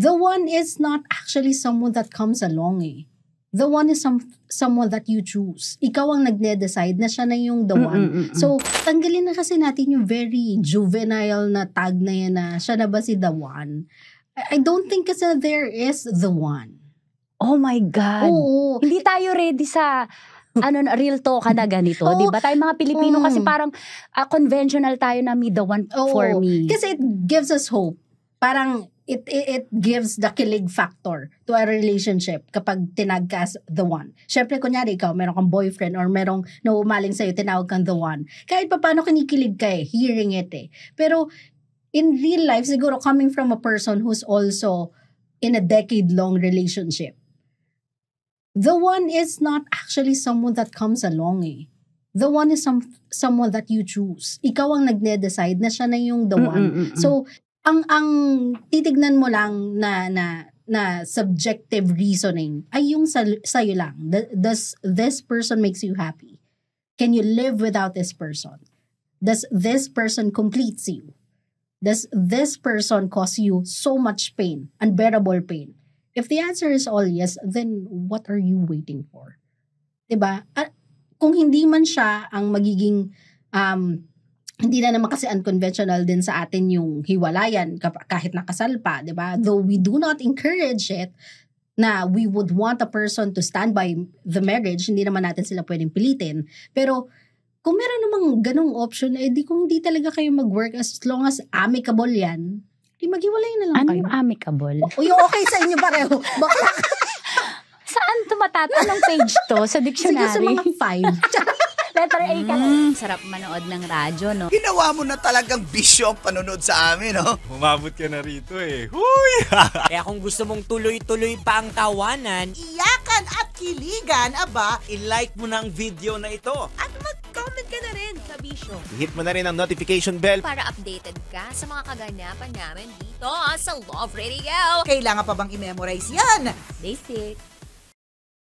The one is not actually someone that comes along eh. The one is someone that you choose. Ikaw ang nagde-decide na siya na yung the one. So, tanggalin na kasi natin yung very juvenile na tag na yan na siya na ba si the one. I don't think kasi there is the one. Oh my God. Oo. Hindi tayo ready sa real talk na ganito. Oo. Diba? Tayo mga Pilipino kasi parang conventional tayo na me the one for me. Kasi it gives us hope. Parang it gives the kilig factor to a relationship kapag tinag ka as the one. Siyempre, kunyari ikaw, meron kang boyfriend or merong naumaling sa'yo, tinawag kang the one. Kahit pa paano kinikilig ka eh, hearing it eh. Pero in real life, siguro coming from a person who's also in a decade-long relationship, the one is not actually someone that comes along eh. The one is someone that you choose. Ikaw ang nagde-decide na siya na yung the one. So, ang titignan mo lang na subjective reasoning ay yung sa'yo lang. Does this person makes you happy? Can you live without this person? Does this person completes you? Does this person cause you so much pain, unbearable pain? If the answer is all yes, then what are you waiting for? Diba? Kung hindi man siya ang magiging hindi na naman kasi unconventional din sa atin yung hiwalayan kahit nakasal pa, di ba? Though we do not encourage it, na we would want a person to stand by the marriage, hindi naman natin sila pwedeng pilitin. Pero kung meron namang ganong option, di kung hindi talaga kayo mag-work as long as amicable yan, di maghiwalay na lang kayo. Ano yung amicable? O yung okay sa inyo pareho. Bakla ka. Saan Anong page to sa dictionary? Sige, sa mga 5. Letter A ka na. Sarap manood ng radyo, no? Ginawa mo na talagang bisyo ang panonood sa amin, no? Umabot ka na rito eh. Huy! Kaya kung gusto mong tuloy-tuloy pa ang tawanan, iyakan at kiligan, aba, i-like mo na ang video na ito. at mag-comment ka na rin sa Bisyo. Hit mo na rin ang notification bell. Para updated ka sa mga kaganapan namin dito sa Love Radio. Kailangan pa bang i-memorize yan? Basic.